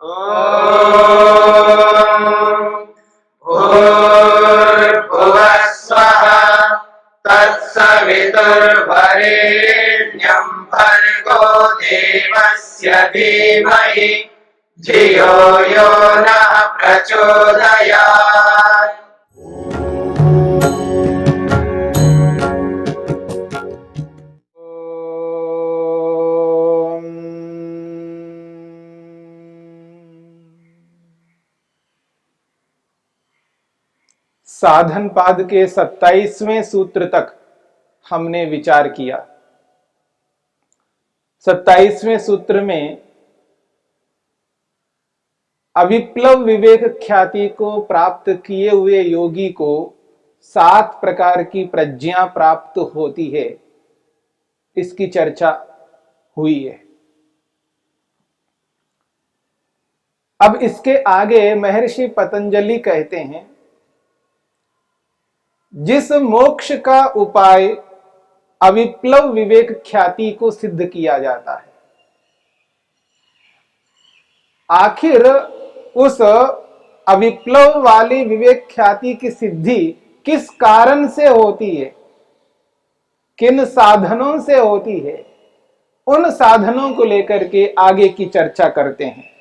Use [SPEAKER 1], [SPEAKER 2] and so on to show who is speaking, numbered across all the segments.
[SPEAKER 1] भूर्भुवः स्वः तत्सवितुर्वरेण्यं भर्गो देवस्य धीमहि धियो यो नः प्रचोदयात्।
[SPEAKER 2] साधन पाद के 27वें सूत्र तक हमने विचार किया। 27वें सूत्र में अविप्लव विवेक ख्याति को प्राप्त किए हुए योगी को 7 प्रकार की प्रज्ञा प्राप्त होती है, इसकी चर्चा हुई है। अब इसके आगे महर्षि पतंजलि कहते हैं, जिस मोक्ष का उपाय अविप्लव विवेक ख्याति को सिद्ध किया जाता है, आखिर उस अविप्लव वाली विवेक ख्याति की सिद्धि किस कारण से होती है, किन साधनों से होती है, उन साधनों को लेकर के आगे की चर्चा करते हैं।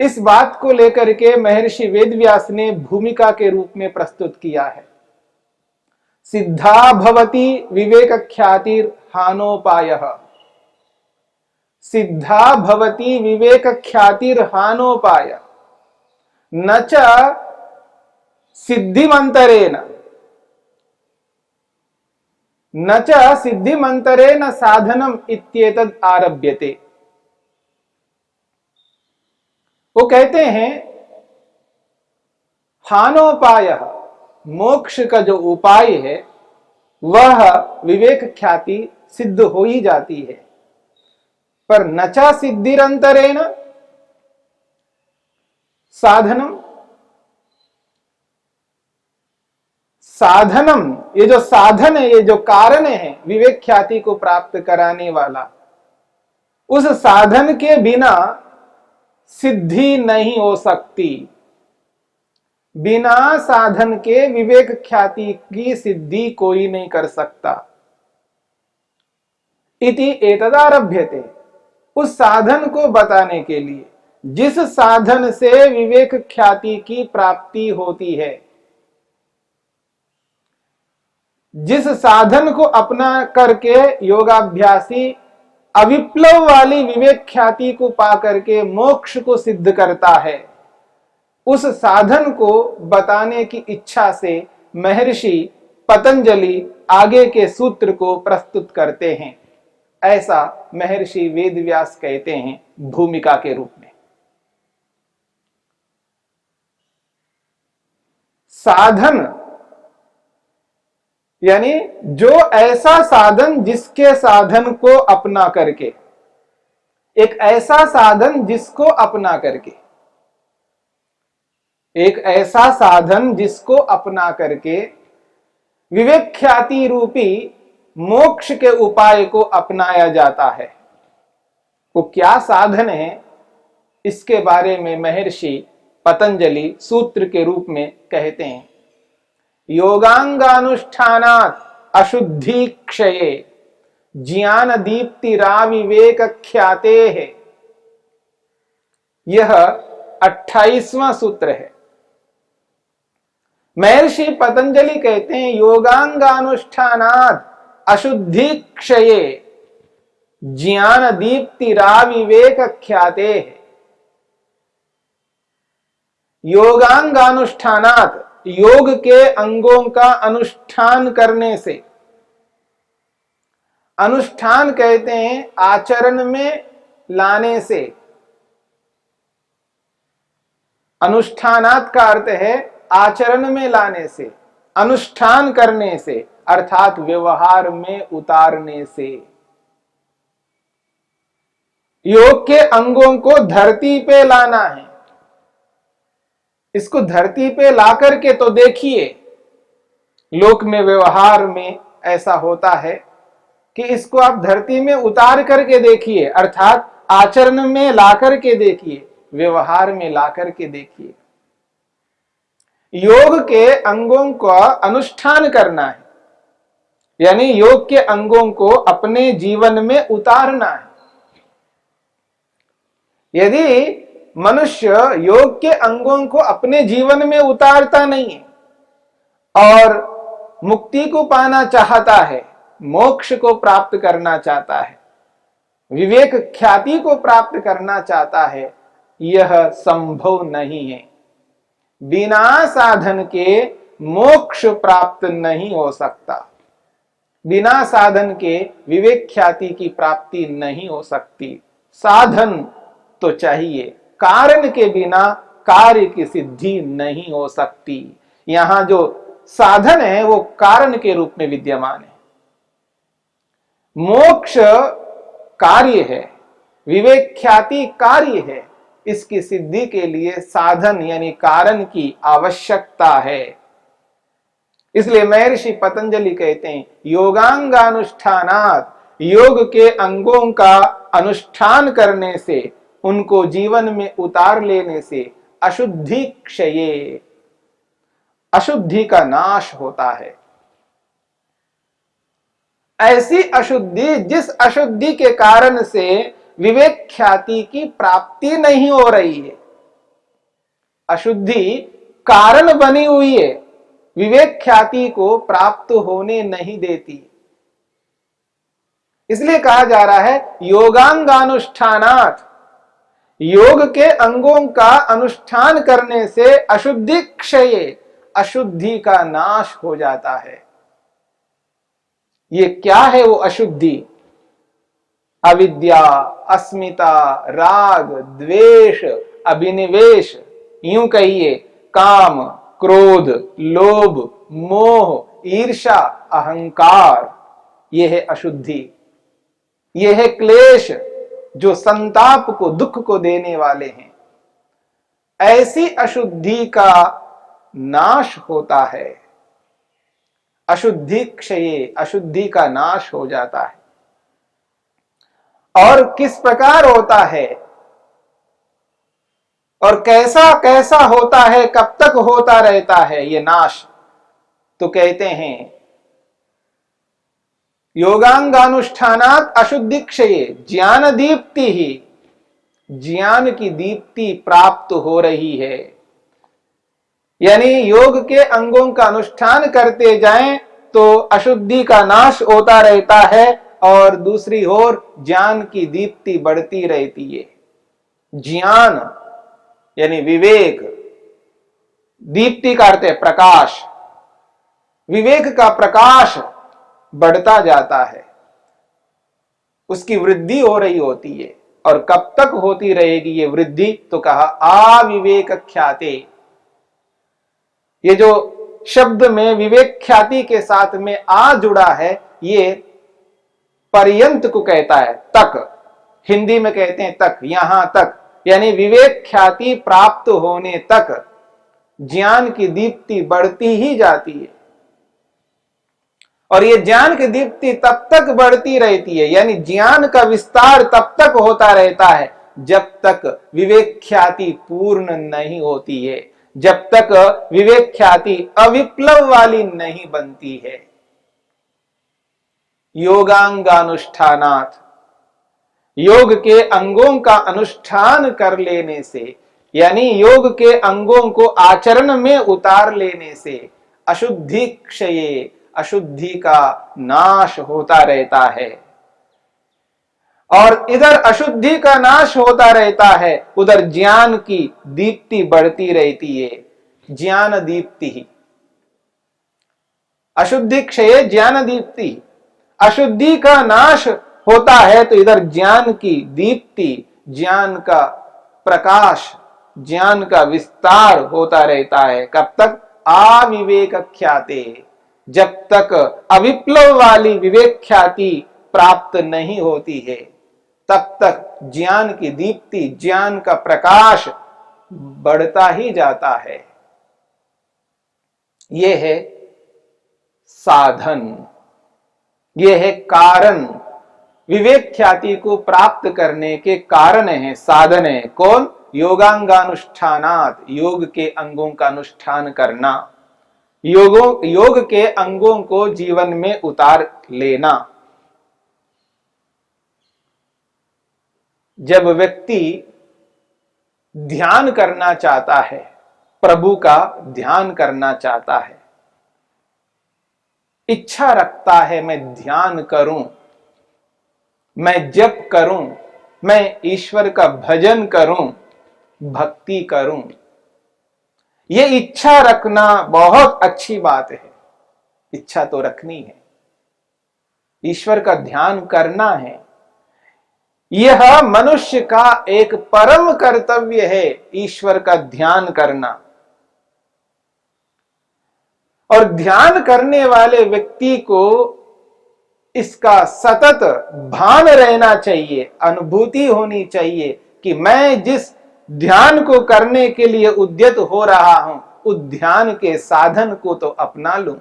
[SPEAKER 2] इस बात को लेकर के महर्षि वेदव्यास ने भूमिका के रूप में प्रस्तुत किया है। सिद्धा भवति विवेक ख्यातिर हानोपायः, सिद्धा भवति विवेक ख्यातिर हानोपाय न च सिद्धिमंतरेण, न च सिद्धिमंतरेण साधनम इत्येतद् आरभ्यते। वो कहते हैं, हानोपाय, मोक्ष का जो उपाय है वह विवेक ख्याति सिद्ध हो ही जाती है, पर नचा सिद्धिरंतरेण साधनम, साधनम, ये जो साधन है, ये जो कारण है विवेक ख्याति को प्राप्त कराने वाला, उस साधन के बिना सिद्धि नहीं हो सकती। बिना साधन के विवेक ख्याति की सिद्धि कोई नहीं कर सकता। इति एतदारभ्यते, उस साधन को बताने के लिए, जिस साधन से विवेक ख्याति की प्राप्ति होती है, जिस साधन को अपना करके योगाभ्यासी अविप्लव वाली विवेक ख्याति को पा करके मोक्ष को सिद्ध करता है, उस साधन को बताने की इच्छा से महर्षि पतंजलि आगे के सूत्र को प्रस्तुत करते हैं। ऐसा महर्षि वेदव्यास कहते हैं भूमिका के रूप में। साधन यानी जो ऐसा साधन जिसके साधन को अपना करके, एक ऐसा साधन जिसको अपना करके, एक ऐसा साधन जिसको अपना करके विवेक ख्याति रूपी मोक्ष के उपाय को अपनाया जाता है। वो क्या साधन है, इसके बारे में महर्षि पतंजलि सूत्र के रूप में कहते हैं, योगांगानुष्ठानात् अशुद्धि क्षये ज्ञान दीप्तिराविवेक ख्याते है। यह 28वां सूत्र है। महर्षि पतंजलि कहते हैं, योगांगानुष्ठानात् अशुद्धि क्षये ज्ञान दीप्तिराविवेक ख्याते है। योगांगानुष्ठानात्, योग के अंगों का अनुष्ठान करने से, अनुष्ठान कहते हैं आचरण में लाने से, अनुष्ठानात का अर्थ है आचरण में लाने से, अनुष्ठान करने से अर्थात व्यवहार में उतारने से। योग के अंगों को धरती पे लाना है। इसको धरती पे ला करके तो देखिए, लोक में व्यवहार में ऐसा होता है कि इसको आप धरती में उतार करके देखिए, अर्थात आचरण में लाकर के देखिए, व्यवहार में लाकर के देखिए। योग के अंगों का अनुष्ठान करना है, यानी योग के अंगों को अपने जीवन में उतारना है। यदि मनुष्य योग के अंगों को अपने जीवन में उतारता नहीं है और मुक्ति को पाना चाहता है, मोक्ष को प्राप्त करना चाहता है, विवेक ख्याति को प्राप्त करना चाहता है, यह संभव नहीं है। बिना साधन के मोक्ष प्राप्त नहीं हो सकता, बिना साधन के विवेक ख्याति की प्राप्ति नहीं हो सकती। साधन तो चाहिए, कारण के बिना कार्य की सिद्धि नहीं हो सकती। यहां जो साधन है वो कारण के रूप में विद्यमान है। मोक्ष कार्य है, विवेक ख्याति कार्य है। इसकी सिद्धि के लिए साधन यानी कारण की आवश्यकता है। इसलिए महर्षि पतंजलि कहते हैं, योगांगानुष्ठानात्, योग के अंगों का अनुष्ठान करने से, उनको जीवन में उतार लेने से अशुद्धि क्षये, अशुद्धि का नाश होता है। ऐसी अशुद्धि जिस अशुद्धि के कारण से विवेक ख्याति की प्राप्ति नहीं हो रही है, अशुद्धि कारण बनी हुई है, विवेक ख्याति को प्राप्त होने नहीं देती। इसलिए कहा जा रहा है योगांगानुष्ठानात्, योग के अंगों का अनुष्ठान करने से अशुद्धि क्षये, अशुद्धि का नाश हो जाता है। ये क्या है वो अशुद्धि? अविद्या, अस्मिता, राग, द्वेष, अभिनिवेश, यूं कहिए काम, क्रोध, लोभ, मोह, ईर्षा, अहंकार, यह है अशुद्धि। यह है क्लेश जो संताप को, दुख को देने वाले हैं। ऐसी अशुद्धि का नाश होता है। अशुद्धि क्षये, अशुद्धि का नाश हो जाता है। और किस प्रकार होता है और कैसा कैसा होता है, कब तक होता रहता है ये नाश? तो कहते हैं योगांगानुष्ठानात् अशुद्धि क्षये ज्ञान दीप्ति ही, ज्ञान की दीप्ति प्राप्त हो रही है। यानी योग के अंगों का अनुष्ठान करते जाएं तो अशुद्धि का नाश होता रहता है और दूसरी ओर ज्ञान की दीप्ति बढ़ती रहती है। ज्ञान यानी विवेक, दीप्ति का अर्थ है प्रकाश, विवेक का प्रकाश बढ़ता जाता है, उसकी वृद्धि हो रही होती है। और कब तक होती रहेगी ये वृद्धि? तो कहा अविवेक ख्याते। ये जो शब्द में विवेक ख्याति के साथ में आ जुड़ा है, ये पर्यंत को कहता है, तक। हिंदी में कहते हैं तक, यहां तक, यानी विवेक ख्याति प्राप्त होने तक ज्ञान की दीप्ति बढ़ती ही जाती है। और ये ज्ञान की दीप्ति तब तक बढ़ती रहती है, यानी ज्ञान का विस्तार तब तक होता रहता है जब तक विवेक ख्याति पूर्ण नहीं होती है, जब तक विवेक ख्याति अविप्लव वाली नहीं बनती है। योगांगानुष्ठानात्, योग के अंगों का अनुष्ठान कर लेने से, यानी योग के अंगों को आचरण में उतार लेने से अशुद्धि क्षये, अशुद्धि का नाश होता रहता है। और इधर अशुद्धि का नाश होता रहता है, उधर ज्ञान की दीप्ति बढ़ती रहती है। ज्ञान दीप्ति ही, अशुद्धि क्षय ज्ञान दीप्ति, अशुद्धि का नाश होता है तो इधर ज्ञान की दीप्ति, ज्ञान का प्रकाश, ज्ञान का विस्तार होता रहता है। कब तक? अविवेक ख्याते, जब तक अविप्लव वाली विवेक ख्याति प्राप्त नहीं होती है, तब तक ज्ञान की दीप्ति, ज्ञान का प्रकाश बढ़ता ही जाता है। यह है साधन, यह है कारण, विवेक ख्याति को प्राप्त करने के कारण है, साधन है। कौन? योगांगानुष्ठानात, योग के अंगों का अनुष्ठान करना, योग के अंगों को जीवन में उतार लेना। जब व्यक्ति ध्यान करना चाहता है, प्रभु का ध्यान करना चाहता है, इच्छा रखता है मैं ध्यान करूं, मैं जप करूं, मैं ईश्वर का भजन करूं, भक्ति करूं, ये इच्छा रखना बहुत अच्छी बात है। इच्छा तो रखनी है, ईश्वर का ध्यान करना है। यह मनुष्य का एक परम कर्तव्य है, ईश्वर का ध्यान करना। और ध्यान करने वाले व्यक्ति को इसका सतत भान रहना चाहिए, अनुभूति होनी चाहिए कि मैं जिस ध्यान को करने के लिए उद्यत हो रहा हूं, उस ध्यान के साधन को तो अपना लूं,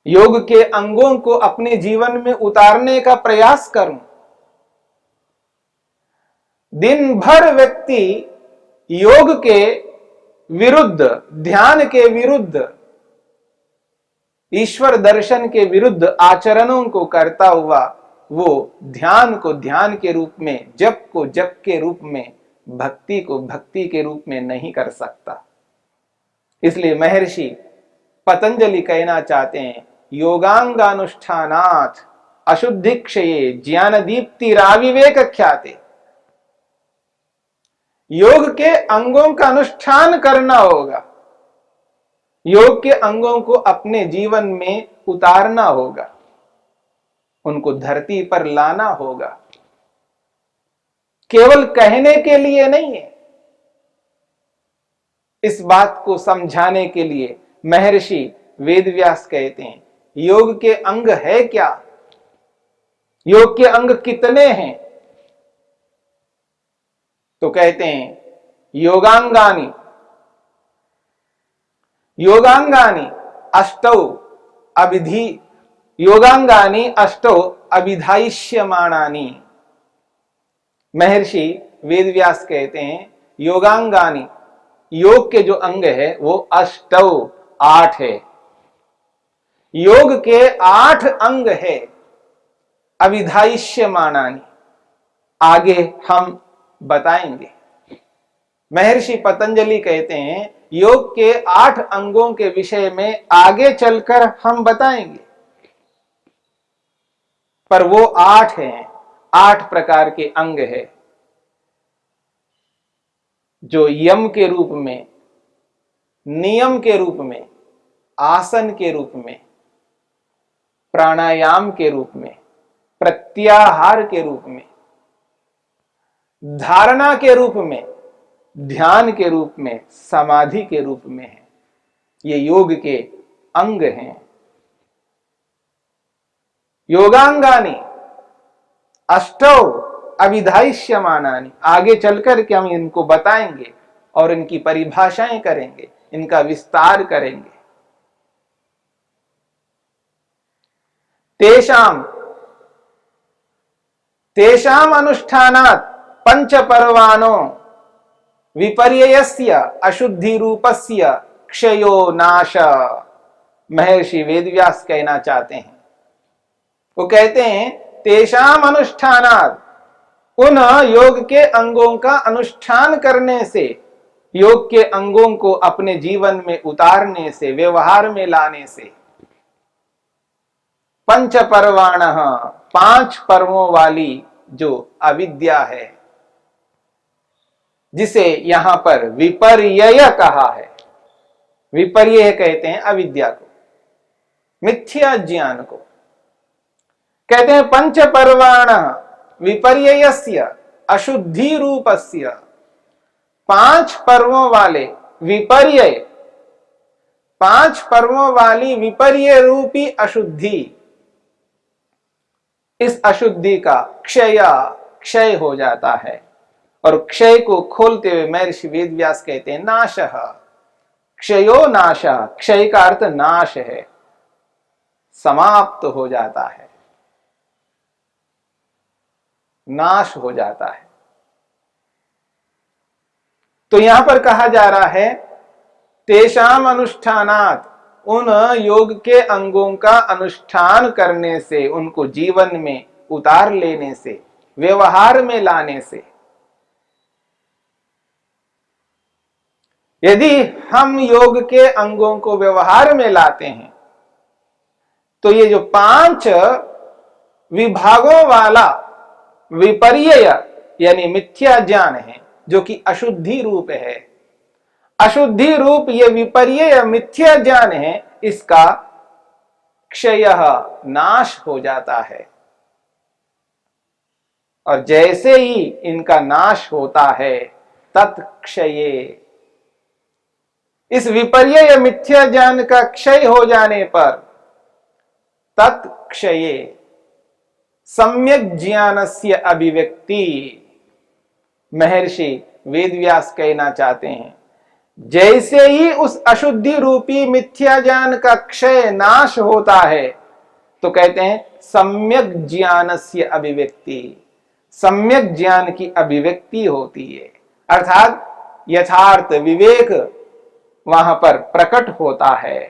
[SPEAKER 2] योग के अंगों को अपने जीवन में उतारने का प्रयास करूं। दिन भर व्यक्ति योग के विरुद्ध, ध्यान के विरुद्ध, ईश्वर दर्शन के विरुद्ध आचरणों को करता हुआ वो ध्यान को ध्यान के रूप में, जप को जप के रूप में, भक्ति को भक्ति के रूप में नहीं कर सकता। इसलिए महर्षि पतंजलि कहना चाहते हैं, योगांगानुष्ठानात् अशुद्धि क्षये ज्ञान दीप्तिराविवेक ख्याते। योग के अंगों का अनुष्ठान करना होगा, योग के अंगों को अपने जीवन में उतारना होगा, उनको धरती पर लाना होगा। केवल कहने के लिए नहीं है। इस बात को समझाने के लिए महर्षि वेदव्यास कहते हैं, योग के अंग है क्या? योग के अंग कितने हैं? तो कहते हैं योगांगानि अष्टौ अभिधि योगांगानि अष्टौ अभिधायिष्यमाणानि। महर्षि वेदव्यास कहते हैं योगांगानि, योग के जो अंग है वो अष्टौ, 8 है। योग के 8 अंग है। अभिधायिष्यमाणानि, आगे हम बताएंगे। महर्षि पतंजलि कहते हैं योग के 8 अंगों के विषय में आगे चलकर हम बताएंगे, पर वो 8 हैं, 8 प्रकार के अंग है जो यम के रूप में, नियम के रूप में, आसन के रूप में, प्राणायाम के रूप में, प्रत्याहार के रूप में, धारणा के रूप में, ध्यान के रूप में, समाधि के रूप में है। ये योग के अंग हैं। योगांगानि अष्टौ अभिधायिष्यमानानि, आगे चलकर के हम इनको बताएंगे और इनकी परिभाषाएं करेंगे, इनका विस्तार करेंगे। तेषाम अनुष्ठानात् पंच पर्वाणो विपर्ययस्य अशुद्धि रूपस्य क्षयो नाश। महर्षि वेदव्यास कहना चाहते हैं, वो कहते हैं तेषाम अनुष्ठानात्, उन योग के अंगों का अनुष्ठान करने से, योग के अंगों को अपने जीवन में उतारने से, व्यवहार में लाने से, पंच पर्वाण, 5 पर्वों वाली जो अविद्या है, जिसे यहां पर विपर्यय कहा है। विपर्यय कहते हैं अविद्या को, मिथ्या ज्ञान को। कहते हैं पंच पर्वाण विपर्ययस्य अशुद्धि रूपस्य, 5 पर्वों वाले विपर्यय, 5 पर्वों वाली विपर्यय रूपी अशुद्धि, इस अशुद्धि का क्षय हो जाता है। और क्षय को खोलते हुए महर्षि वेदव्यास कहते हैं नाशः, क्षयो नाशः, क्षय का अर्थ नाश है, समाप्त हो जाता है, नाश हो जाता है। तो यहां पर कहा जा रहा है तेषाम अनुष्ठानात्, उन योग के अंगों का अनुष्ठान करने से, उनको जीवन में उतार लेने से, व्यवहार में लाने से। यदि हम योग के अंगों को व्यवहार में लाते हैं तो ये जो 5 विभागों वाला विपर्यय यानी मिथ्या ज्ञान है, जो कि अशुद्धि रूप है, अशुद्धि रूप ये विपर्यय मिथ्या ज्ञान है, इसका क्षय नाश हो जाता है। और जैसे ही इनका नाश होता है तत्क्षये, इस विपर्यय मिथ्या ज्ञान का क्षय हो जाने पर तत्क्षये सम्यक ज्ञानस्य अभिव्यक्ति, महर्षि वेदव्यास कहना चाहते हैं जैसे ही उस अशुद्धि रूपी मिथ्या ज्ञान का क्षय नाश होता है तो कहते हैं सम्यक ज्ञानस्य अभिव्यक्ति, सम्यक ज्ञान की अभिव्यक्ति होती है, अर्थात यथार्थ विवेक वहां पर प्रकट होता है।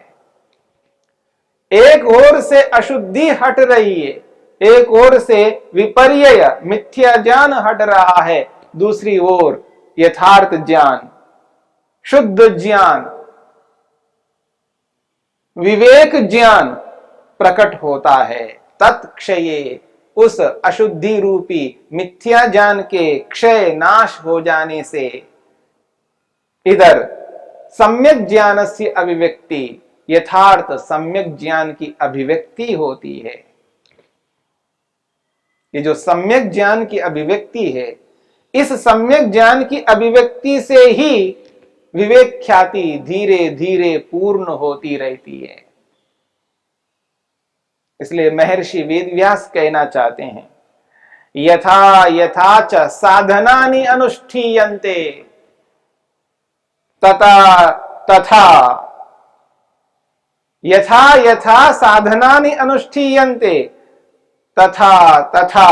[SPEAKER 2] एक ओर से अशुद्धि हट रही है, एक ओर से विपर्यय मिथ्या ज्ञान हट रहा है, दूसरी ओर यथार्थ ज्ञान, शुद्ध ज्ञान, विवेक ज्ञान प्रकट होता है। तत्क्षये, उस अशुद्धि रूपी मिथ्या ज्ञान के क्षय नाश हो जाने से इधर सम्यक ज्ञानस्य अभिव्यक्ति, यथार्थ सम्यक ज्ञान की अभिव्यक्ति होती है। ये जो सम्यक ज्ञान की अभिव्यक्ति है, इस सम्यक ज्ञान की अभिव्यक्ति से ही विवेक ख्याति धीरे धीरे पूर्ण होती रहती है। इसलिए महर्षि वेदव्यास कहना चाहते हैं यथा यथा च साधनानि अनुष्ठीयन्ते तथा तथा, यथा यथा साधनानि अनुष्ठीयन्ते तथा तथा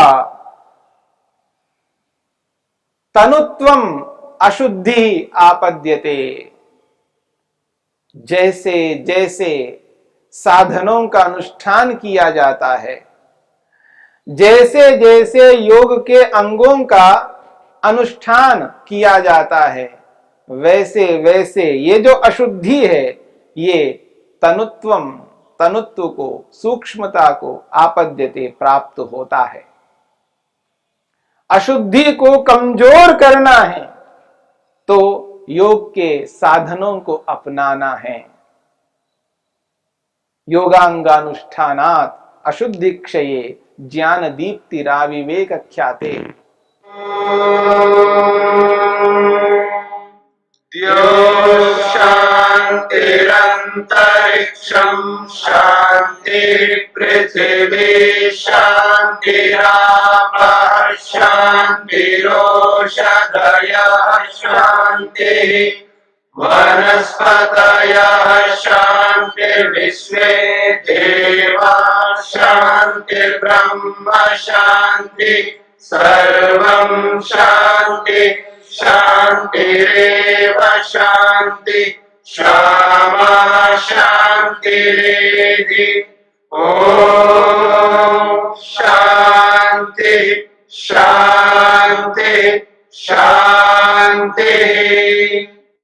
[SPEAKER 2] तनुत्वम अशुद्धि आपद्यते। जैसे जैसे साधनों का अनुष्ठान किया जाता है, जैसे जैसे योग के अंगों का अनुष्ठान किया जाता है, वैसे वैसे ये जो अशुद्धि है, ये तनुत्वम, तनुत्व को, सूक्ष्मता को आपद्यते, प्राप्त होता है। अशुद्धि को कमजोर करना है तो योग के साधनों को अपनाना है। योगांगानुष्ठानात् अशुद्धि क्षये ज्ञान दीप्तिराविवेक ख्याते।
[SPEAKER 1] शान्तिरन्तरिक्षं शान्ति पृथिवी शान्तिरापः शान्तिरोषधयः शान्तिः वनस्पतयः शान्तिर्विश्वे देवाः शान्तिर्ब्रह्म शान्ति सर्वं शान्ति शान्तिरेव शान्ति क्षमा शान्तिरेधि। ॐ शान्ति शान्ति शान्ति।